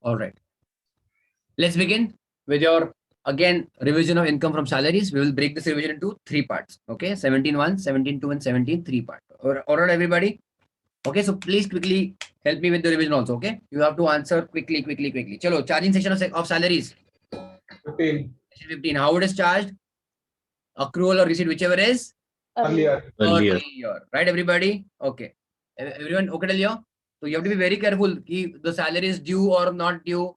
All right. Let's begin with your again revision of income from salaries. We will break this revision into three parts. Okay, 17.1, 17.2, and 17.3 part. All right, everybody. Okay, so please quickly help me with the revision also. Okay, you have to answer quickly. Chalo, charging section of salaries. 15. 15. How it is charged? Accrual or receipt, whichever is Earlier. earlier. Right, everybody? Okay. Everyone okay till here? So you have to be very careful if the salary is due or not due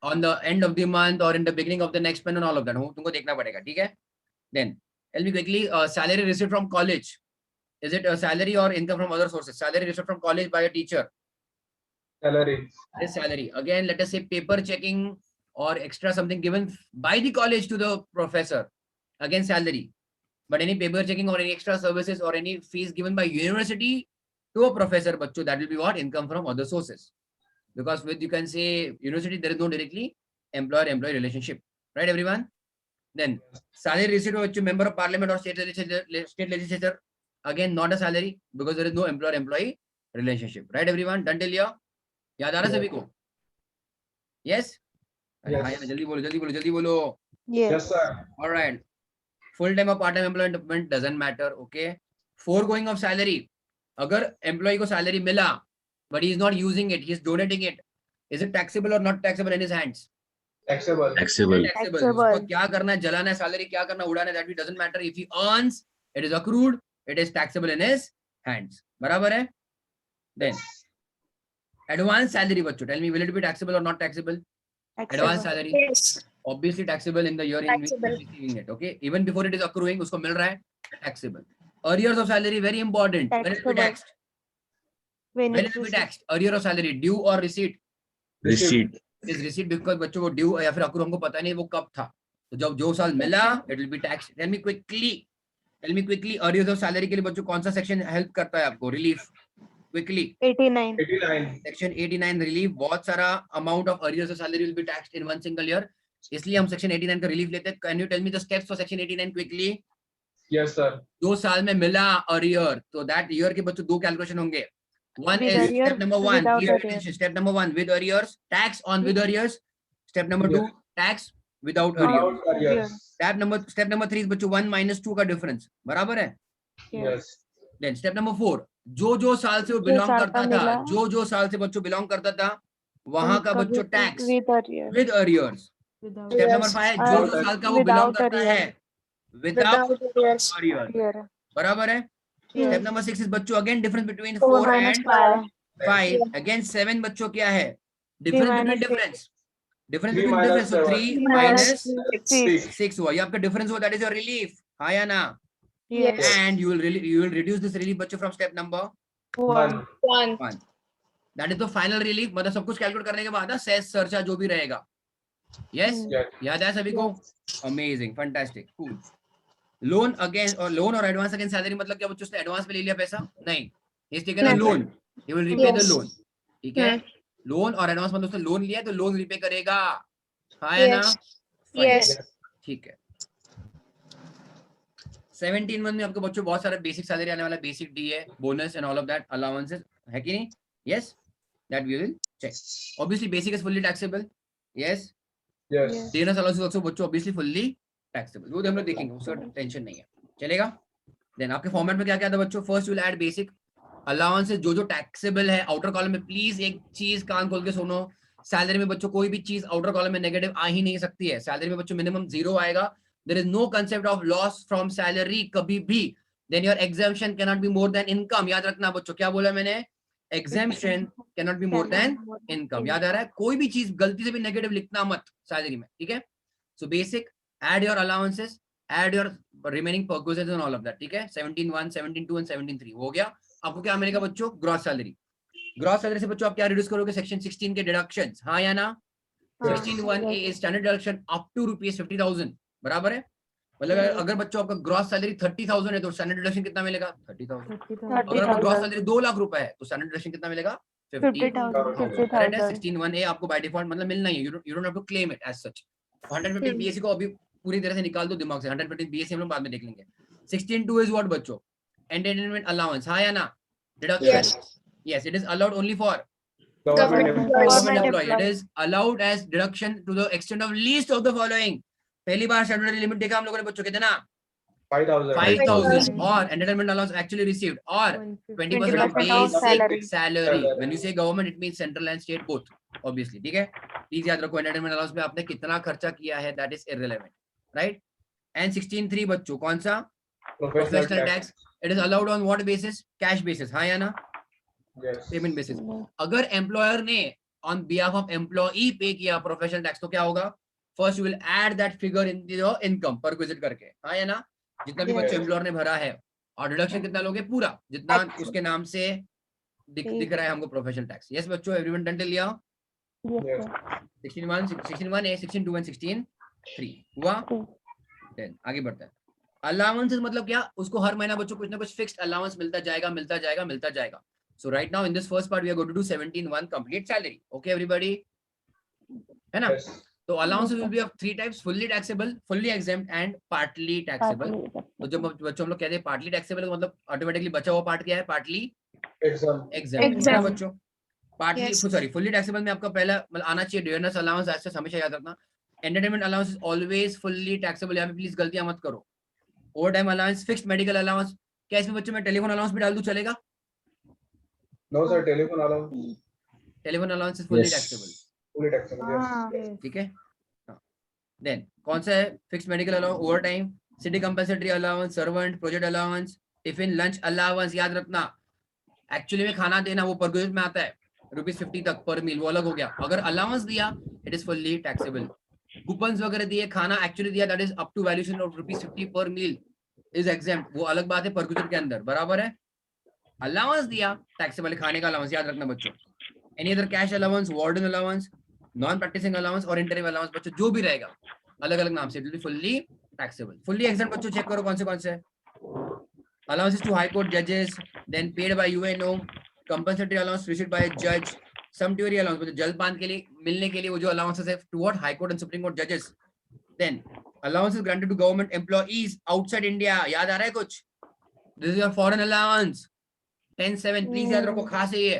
on the end of the month or in the beginning of the next month and all of that. तुमको देखना पड़ेगा, ठीक है? Then tell me quickly, salary received from college. Is it a salary or income from other sources? Salary received from college by a teacher. Salary. This salary. Again, let us say paper checking or extra something given by the college to the professor. Again, salary. But any paper checking or any extra services or any fees given by university to a professor, bachcho, that will be what? Income from other sources. Because with, you can say, university, there is no directly employer-employee relationship. Right, everyone? Then, salary received by member of parliament or state legislature. Again, not a salary because there is no employer-employee relationship. Right, everyone? Done till here? याद आ रहा सभी को? Yes? अरे हाँ यार, जल्दी बोलो. Yes, sir. All right. Full-time or part-time employment doesn't matter. Okay. Foregoing of salary. अगर employee को salary मिला, but he is not using it, he is donating it. Is it taxable or not taxable in his hands? Taxable. Taxable. उसको क्या करना है, जलाना है salary, क्या करना है, उड़ाना है, that doesn't matter. If he earns, it is accrued, it is taxable in his hands. बराबर है? Then advance salary, बच्चों, tell me, will it be taxable or not taxable? Advance salary. Yes. Obviously taxable in the year in which Taxable. he is receiving it. Okay, even before it is accruing, उसको मिल रहा है, taxable. Arrears of salary, very important. When it will be taxed? When it will be taxed? Arrear of salary, due or receipt? Receipt. It is receipt because बच्चों वो due या फिर accrue हमको पता नहीं वो कब था. तो जब जो साल मिला, it will be taxed. Tell me quickly, arrears of salary के लिए बच्चों कौन सा section help करता है आपको? Relief. Quickly. 89. 89. Section 89 relief. बहुत सारा amount of arrears of salary will be taxed in one single year. इसलिए हम section 89 का relief लेते हैं. Can you tell me the steps for section 89 quickly? Yes, sir. 2 साल में मिला arrear, तो that year के बच्चों 2 calculation होंगे. One With is arrear, step number 1. without Clear arrear. attention. Step number 1 with arrears, tax on with arrears. Step number 2 tax without arrears. Without arrears. Step number 3 बच्चों 1 minus 2 का difference. बराबर है? Yes. Then step number 4, जो साल से वो belong करता था, जो साल से बच्चों belong करता था, वहां का बच्चों tax with arrears. Step number 5, जो साल का वो belong करता है without arrears. बराबर है? Step number 6 is बच्चों again difference between 4 and 5. Again 7 बच्चों क्या है? Difference between difference. Difference Three between difference. So minus 3 minus 6. 6 हुआ. ये आपका difference हुआ. That is your relief. हाँ या ना? Yes. And you will reduce this relief बच्चों from step number 1. 1. That is the final relief. मतलब सब कुछ कैलकुलेट करने के बाद ना सेस सर्चा जो भी रहेगा. Yes? Yes. याद है सभी को? Amazing, fantastic, cool. Loan again or loan or advance against salary मतलब क्या बच्चों उसने एडवांस पे ले लिया पैसा? नहीं. He's taken a loan. He will repay the loan. ठीक है? लोन और एडवांस मतलब उसने लोन लिया तो लोन रिपे करेगा. हाँ या ना? Yes. ठीक है. 17.1 में आपको बच्चों बहुत सारा बेसिक सैलरी आने वाला, बेसिक डी है, bonus and all of that, allowances है कि नहीं? Yes, that we will check. Obviously basic is fully taxable. Yes, Yes. Bonus allowances also बच्चों ऑब्वियसली फुल्ली टैक्सेबल. वो हम लोग देखेंगे, उसका टेंशन नहीं है, चलेगा. देन आपके फॉर्मेट में क्या क्या था बच्चों? First will add basic allowances जो टैक्सेबल है आउटर कॉलम में. प्लीज एक चीज कान खोल के सुनो, सैलरी में बच्चों कोई भी चीज आउटर कॉलम में नेगेटिव आ ही नहीं सकती है. सैलरी में बच्चों मिनिमम 0 आएगा. There is no concept of loss from salary कभी भी. Then your exemption cannot be more than income. याद रखना बच्चों, क्या बोला मैंने? Exemption cannot be more than income. याद आ रहा है? कोई भी चीज गलती से भी नेगेटिव लिखना मत सैलरी में, ठीक है? So basic, add your allowances, add your remaining perquisites and all of that, ठीक है? 17.1, 17.2 and 17.3 हो गया. आपको क्या मिलेगा बच्चों? Gross salary. ग्रॉस सैलरी से बच्चों आप क्या रिड्यूस करोगे? सेक्शन 16 के डिडक्शंस. हाँ या ना? 16(1)(a) is standard deduction up to ₹50,000. बराबर है? मतलब अगर बच्चों आपका ग्रॉस सैलरी 30,000 है तो स्टैंडर्ड डिडक्शन कितना मिलेगा? 30,000. अगर आपका ग्रॉस सैलरी 2 लाख रुपए है तो स्टैंडर्ड डिडक्शन कितना मिलेगा? 50,000. करेक्ट है? 16(1)(a) आपको बाय डिफॉल्ट मतलब मिलना ही है. You don't have to claim it as such. 115 BSC को अभी पूरी तरह से निकाल दो दिमाग से. 115 बीएससी हम लोग बाद में देख लेंगे. 16(2) इज व्हाट बच्चों? Entertainment allowance. हाँ या ना? Deduction. Yes, it is allowed only for Government Government employees. Government Government employee. It employee. is allowed as deduction to the extent of least of the following. पहली बार statutory limit देखा हम लोगों ने बच्चों कितना 5,000. 5,000 or entertainment allowance actually received or 20% of 20% of basic salary. salary. When you say government, it means central and state both. Obviously, ठीक है? Please याद रखो entertainment allowance में आपने कितना खर्चा किया है, that is irrelevant, right? And 16(3) बच्चों कौन सा? Professional tax. It is allowed on what basis? Cash basis. हाँ या ना? Yes. Payment basis. अगर employer ने on behalf of employee pay किया professional tax तो क्या होगा? First you will add that figure in your income perquisite करके. हाँ या ना? जितना भी बच्चों employer ने भरा है और डिडक्शन कितना लोगे? पूरा जितना उसके नाम से दिख रहा है हमको प्रोफेशनल टैक्स. यस बच्चों, everyone done till here? Yes. 16(1), 16(1)(a), 16(2) and 16(3) हुआ? देन आगे बढ़ते हैं. अलाउंसेस मतलब क्या? उसको हर महीना बच्चों कुछ ना कुछ फिक्स्ड अलाउंस मिलता जाएगा. So right now in this first part we are going to do 17(1) complete salary. Okay everybody? है ना? Yes. तो allowances will be of 3 types: fully taxable, fully exempt and partly taxable. तो जब बच्चों हम लोग कहते हैं partly taxable मतलब ऑटोमेटिकली बचा हुआ पार्ट क्या है? partly Exempt. exempt है बच्चों. partly Yes. sorry fully taxable में आपका पहला मतलब आना चाहिए डियरनेस अलाउंस. ऐसे हमेशा याद रखना. Entertainment allowance is always fully taxable. यहाँ पे प्लीज गलतियां मत करो. Over time allowance, fixed medical allowance. क्या इसमें बच्चों में टेलीफोन अलाउंस भी डाल दूं चलेगा? No sir, telephone allowance. Telephone allowance is fully Yes. Taxable. Fully taxable. Yes. ठीक है. देन कौन सा है? Fixed medical allowance, over time, city compulsory allowance, servant, project allowance, tiffin lunch allowance. याद रखना एक्चुअली में खाना देना वो परगुजेट में आता है ₹50 तक पर मील, वो अलग हो गया. अगर अलाउंस दिया it is fully taxable. Coupons वगैरह दिए, खाना एक्चुअली दिया, that is up to valuation of ₹50 per meal is exempt. वो अलग बात है परगुजेट के अंदर, बराबर है. अलाउंस दिया टैक्सेबल, खाने का अलाउंस याद रखना बच्चों. Any other cash allowance, warden allowance, non practising allowance और इंटरिम अलाउंस बच्चों जो भी रहेगा अलग अलग नाम से, it will be fully taxable. Fully exempt बच्चों चेक करो कौन से है. Allowances to high court judges, then paid by UNO, compensatory allowance received by a judge, sumptuary allowance मतलब जलपान के लिए मिलने के लिए वो जो allowances है to what? High court and Supreme Court judges. Then allowances granted to government employees outside India. याद आ रहा है कुछ? This is your foreign allowance. 10(7) please याद रखो. खास है ये,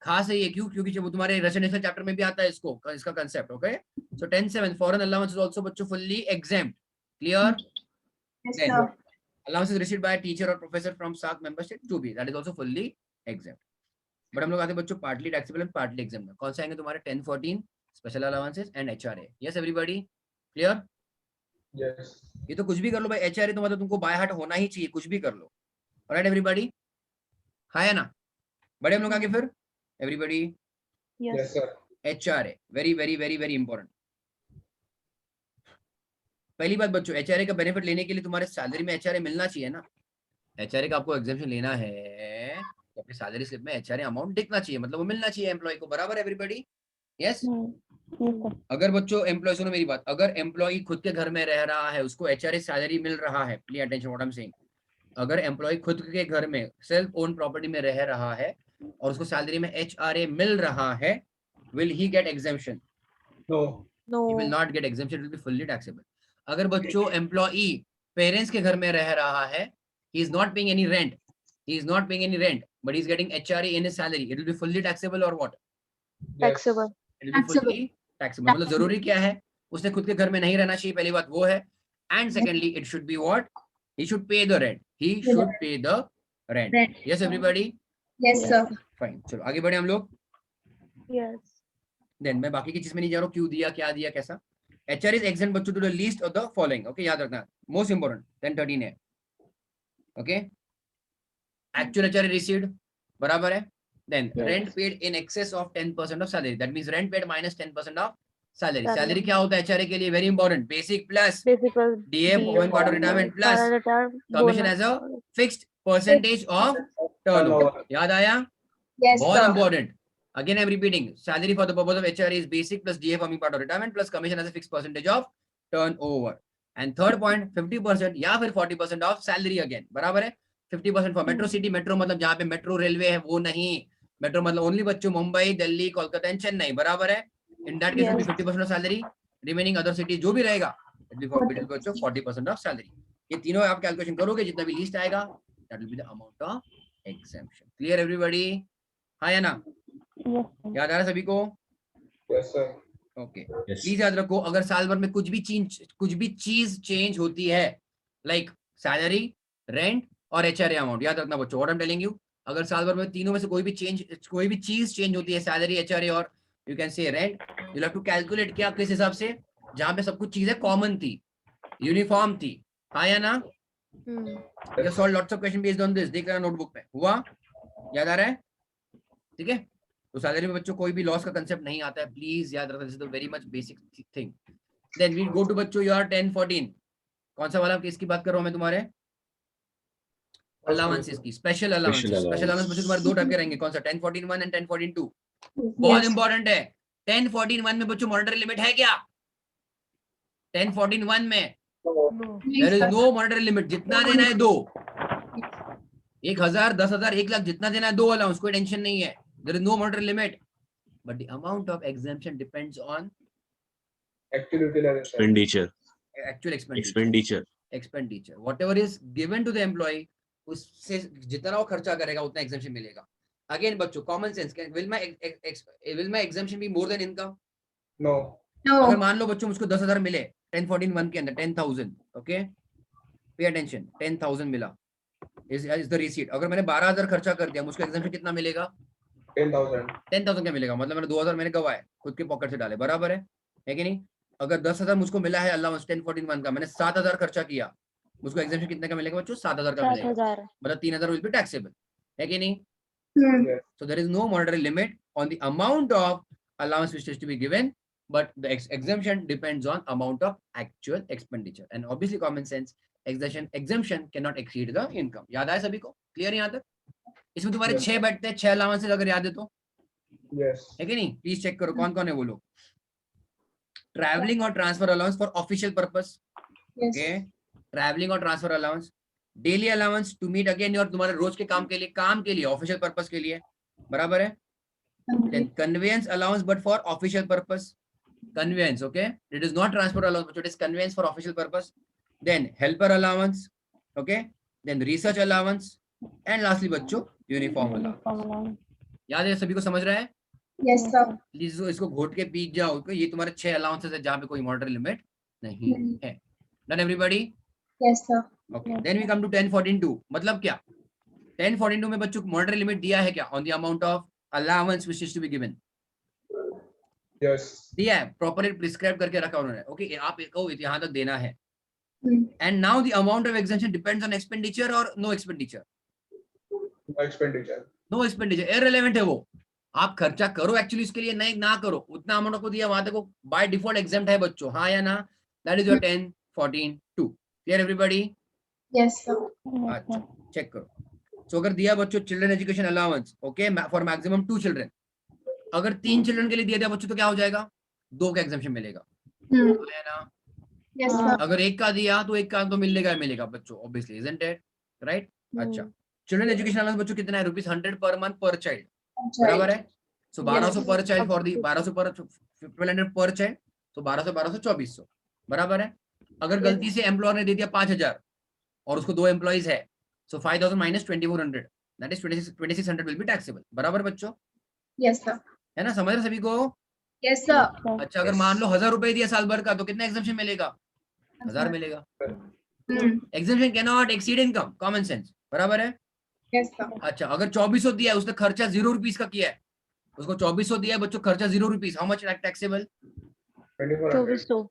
खास है ये. क्यों? क्योंकि जब तुम्हारे रेसिडेंशियल चैप्टर में भी आता है इसका concept. Okay, so 10(7) foreign allowance is also बच्चों fully exempt. Clear? Yes, Then, sir. allowances received by a teacher or professor from SAC member state to be, that is also fully exempt. But हम लोग आते हैं बच्चों partly taxable and partly exempt में. कौन से आएंगे तुम्हारे? 10(14) special allowances and HRA. Yes everybody? Clear? Yes. ये तो कुछ भी कर लो भाई, HRA तो मतलब तुमको बाय हार्ट होना ही चाहिए, कुछ भी कर लो. Alright everybody? हाँ या ना? बड़े हम लोग आगे फिर everybody? Yes sir. HRA very important. पहली बात बच्चों, एचआरए का बेनिफिट लेने के लिए तुम्हारे सैलरी में एचआरए मिलना चाहिए ना. एचआरए का आपको एग्जेम्पशन लेना है तो अपनी सैलरी स्लिप में एचआरए अमाउंट दिखना चाहिए, मतलब वो मिलना चाहिए एम्प्लॉय को. बराबर एवरीबॉडी? यस. अगर बच्चों एम्प्लॉय, सुनो मेरी बात, अगर एम्प्लॉय खुद के घर में रह रहा है उसको एचआरए सैलरी मिल रहा है, please attention what I am saying. अगर एम्प्लॉय खुद के घर में सेल्फ ओन प्रॉपर्टी में रह रहा है और उसको सैलरी में एचआरए मिल रहा है, will he get exemption? No. He will not get exemption, it will be fully taxable. अगर बच्चों एम्प्लॉई पेरेंट्स के घर में रह रहा है, he is not paying any rent, but he is getting HRA in his salary, it will be fully taxable or what? Yes. Taxable. It will be fully taxable. मतलब जरूरी क्या है? उसने खुद के घर में नहीं रहना चाहिए, पहली बात वो है. And secondly, it should be what? He should pay the rent. He should pay the rent. Yes everybody? Yes, sir. Fine. चलो आगे बढ़े हम लोग. Yes. देन मैं बाकी की चीज में नहीं जा रहा हूँ, क्यों दिया, क्या दिया, कैसा. HR is exempt बच्चों to the least of the following. Okay, याद रखना, most important. 10(13) है. Okay, actual HRA received, बराबर है. Then rent paid in excess of 10% of salary. That means rent paid minus 10% of salary. Salary क्या होता है HRA के लिए? Very important. Basic plus Physical. DA, moving part of retirement plus commission as a fixed percentage of turnover. याद आया? Yes, बहुत sir. important. Again, I'm repeating. Salary for the purpose of HRA is basic plus DA forming part of retirement plus commission as a fixed percentage of turnover. And third point, 50% या फिर 40% of salary again. बराबर है? 50% for metro city. Metro मतलब जहाँ पे metro railway है वो नहीं. मेट्रो मतलब ओनली बच्चों मुंबई, दिल्ली, कोलकाता एंड चेन्नई. बराबर है? In that case, 50% of salary. Remaining other cities जो भी रहेगा, it will be बच्चों 40% of salary. ये तीनों आप कैलकुलेशन करोगे, जितना भी लिस्ट आएगा, that will be the amount of exemption. Clear everybody? हाँ या ना? Yes, sir. याद आ रहा है सभी को? Yes, sir. Okay Yes. Please याद रखो, अगर साल भर में कुछ भी चीज चेंज होती है, लाइक सैलरी, रेंट और एचआरए अमाउंट, याद रखना बच्चों, what I am telling you, अगर साल भर में तीनों में से कोई भी चीज चेंज होती है, सैलरी, एचआरए और you can say rent, you have to calculate क्या किस हिसाब से, जहां पे सब कुछ चीजें कॉमन थी, यूनिफॉर्म थी, हाँ या ना? You solve lots of question based on this, देख लेना नोटबुक में, हुआ? याद आ रहा है? ठीक है, तो सैलरी में बच्चों कोई भी लॉस का कंसेप्ट नहीं आता है, प्लीज याद रखना, this is the very much basic thing. Then we go to बच्चों योर 10 14, कौन सा वाला किसकी बात कर रहा हूं मैं, तुम्हारे अलाउंसेस की, स्पेशल अलाउंसेस। स्पेशल अलाउंस बच्चों तुम्हारे दो टाइप के रहेंगे, कौन सा? 10 14 1 एंड 10 14 2। बहुत Yes. इंपॉर्टेंट है, 10 14 1 में बच्चों मॉनेटरी लिमिट है क्या? 10 14 1 में there is no monetary limit, जितना देना है दो, 1000 10,000 1,00,000 जितना देना है दो अलाउंस, कोई टेंशन नहीं है, there is no monetary limit, but the amount of exemption depends on Actual utilization. Expenditure. Actual expenditure, Expenditure. Whatever is given to the employee, उससे जितना वो खर्चा करेगा उतना एग्जेम्पशन मिलेगा। अगेन बच्चों common sense, will my exemption be more than income? No. अगर No. मान लो बच्चों मुझको 10,000 मिले 10 14 1 के अंदर, 10,000, ओके, पे अटेंशन, 10,000 मिला इज द रिसीट। अगर मैंने 12,000 खर्चा कर दिया, मुझको एग्जेम्पशन कितना मिलेगा? 10,000. 10,000 क्या मिलेगा, मतलब मैंने 2,000 मैंने गवाए, खुद के पॉकेट से डाले, बराबर है कि नहीं? अगर 10,000 मुझको मिला है अलाउंस 10 14 1 का, मैंने 7,000 खर्चा किया, मुझको एग्जेम्पशन कितने का मिलेगा बच्चों? 7,000 का मिलेगा, 7,000. मतलब 3,000 विल बी टैक्सेबल, है कि नहीं? Yes. So there is no monetary limit on the amount of allowance which is to be given, but the exemption depends on amount of actual expenditure, and obviously common sense, exemption cannot exceed the income. याद आया सभी को? Clear यहाँ तक? इसमें तुम्हारे Yes. 6 बैठते हैं, 6 अलाउंसेस अगर याद है तो, Yes. है कि नहीं? प्लीज चेक करो कौन कौन है वो लोग। ट्रैवलिंग और transfer allowance for official purpose, Yes. Okay, travelling और transfer allowance, daily allowance to meet again और तुम्हारे रोज के काम के लिए ऑफिशियल पर्पस के लिए, बराबर है? Then conveyance allowance but for official purpose, conveyance, okay, it is not transport allowance but it is conveyance for official purpose. Then helper allowance, okay, then research allowance, and lastly बच्चों uniform allowance। याद है सभी को? समझ रहे हैं? Yes, sir. Please इसको घोट के पीट जाओ, ये तुम्हारे 6 अलाउंसेस है जहाँ पे कोई मॉनेटरी लिमिट नहीं है। Done everybody? Yes, sir. Okay, then we come to 10 14 2, मतलब क्या? 10 14 2 में बच्चों मॉनेटरी लिमिट दिया है क्या on the amount of allowance which is to be given? Yes. दिया है, प्रॉपरली प्रिस्क्राइब करके रखा उन्होंने, ओके, आप कहो यहाँ तक देना है। Hmm. And now the amount of exemption depends on expenditure और no expenditure? No expenditure. No expenditure, irrelevant है वो, आप खर्चा करो एक्चुअली उसके लिए, नहीं ना करो, उतना अमाउंट आपको दिया वहां तक वो बाय डिफॉल्ट एग्जेम्प्ट है बच्चों, हाँ या ना? That is your 10 14 2। Clear everybody? Yes, sir. अच्छा चेक करो। सो अगर दिया बच्चों children education allowance, okay, for maximum 2 children, अगर 3 चिल्ड्रन के लिए दिया बच्चों तो क्या हो जाएगा? 2 का एग्जेम्पशन मिलेगा, Hmm. हाँ या ना? Yes, sir. अगर एक का दिया तो एक का तो मिलेगा बच्चों, ऑब्वियसली, इजंट इट राइट? अच्छा, चिल्ड्रन एजुकेशन अलाउंस बच्चों कितना है? ₹100 पर मंथ पर चाइल्ड, बराबर है? सो 1200 पर चाइल्ड फॉर दी 1200 पर 1200 पर चाइल्ड, तो 1200 1200 2400, बराबर है? अगर गलती से एम्प्लॉयर ने दे दिया 5000 और उसको 2 एम्प्लॉइज है, सो 5000 minus 2400, that is 2600 will be taxable, बराबर बच्चों? Yes, sir. है ना? समझ रहे सभी को? Yes, sir. अच्छा, अगर मान लो 1000 रुपए दिया साल भर का, तो कितना एग्जेम्पशन मिलेगा? 1000 मिलेगा। Hmm. Exemption can not exceed income, common sense, बराबर है? Yes, sir. अच्छा, अगर 2400 दिया है, उसने खर्चा 0 रुपीस का किया है, उसको 2400 दिया है बच्चों, खर्चा 0 rupees, how much taxable? 2,400.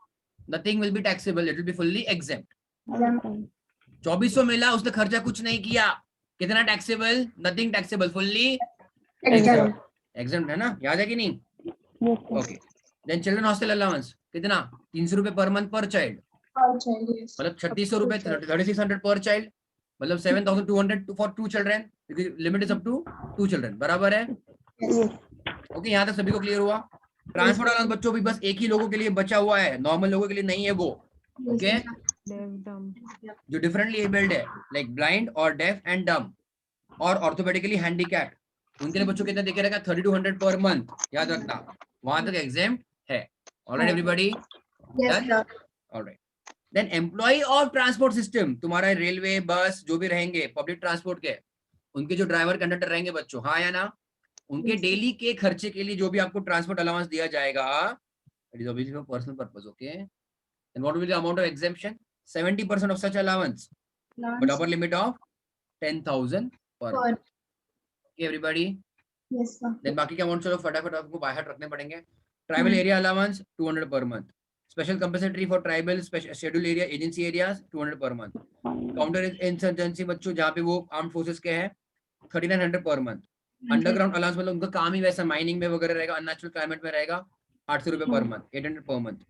Nothing will be taxable, it will be fully exempt. 2400 Hmm. मिला, उसने खर्चा कुछ नहीं किया, कितना taxable? Nothing taxable, fully Exempt. Exempt, है ना? याद है कि नहीं? Yes, sir. Okay, then children hostel allowance कितना? 300 रुपए पर मंथ पर चाइल्ड, All child, yes. मतलब 3600 रुपए, 3600 पर चाइल्ड, मतलब 7200 फॉर 2 चिल्ड्रन, क्योंकि limit is up to 2 children, बराबर है? Yes. ओके, यहाँ तक सभी को क्लियर हुआ? ट्रांसपोर्ट अलाउंस बच्चों भी बस एक ही लोगों के लिए बचा हुआ है, नॉर्मल लोगों के लिए नहीं है वो, ओके, जो डिफरेंटली एबल्ड है, लाइक ब्लाइंड और डेफ एंड डम और ऑर्थोपेडिकली हैंडीकैप्ड, उनके लिए बच्चों कितना देखे रहेगा? 3200 पर मंथ, याद रखना, वहां तक एग्जेम्प्ट है। Alright everybody? Yes, sir. Alright, then employee of transport system, तुम्हारा रेलवे, बस जो भी रहेंगे पब्लिक ट्रांसपोर्ट के, उनके जो ड्राइवर कंडक्टर रहेंगे बच्चों, हाँ या ना? उनके Yes. डेली के खर्चे के लिए जो भी आपको ट्रांसपोर्ट अलाउंस दिया जाएगा, it is obviously for personal purpose, okay? And what will the amount of exemption? 70% of such allowance, but upper limit of 10,000 per Per. month. Okay, everybody? Yes, sir. Then बाकी के amount चलो फटाफट आपको by heart रखने पड़ेंगे. Tribal area allowance 200 per month. Special compensatory for tribal scheduled area agency areas 200 per month. Counter insurgency बच्चों जहाँ पे वो आर्म्ड फोर्सेस के हैं 3900 per month. अंडरग्राउंड अलाउंस मतलब उनका काम ही वैसा माइनिंग में वगैरह रहेगा, अननेचुरल क्लाइमेट में रहेगा 800 रुपए per month, 800 per month.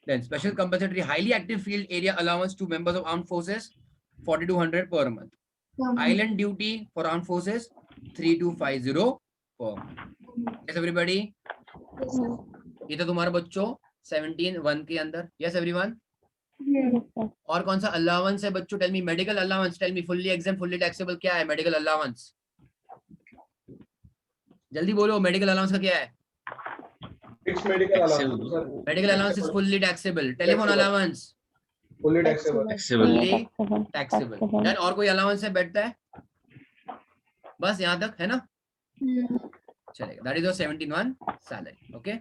Then special compensatory highly active field area allowance to members of armed forces 4200 per month. Island duty for armed forces 3250 per month. Yes everybody? Yes, sir. ये तो तुम्हारे बच्चों 17(1) के अंदर. Yes everyone? और कौन सा allowance है बच्चों? Tell me medical allowance. Tell me fully exempt fully taxable क्या है मेडिकल अलाउंस? जल्दी बोलो मेडिकल अलाउंस का क्या है? Fixed medical allowance, sir. Medical allowance is fully taxable. Telephone allowance Fully taxable. Fully taxable. Then और कोई अलाउंस है बैठता है? बस यहाँ तक है ना? चलेगा. That is your 17(1) salary. Okay.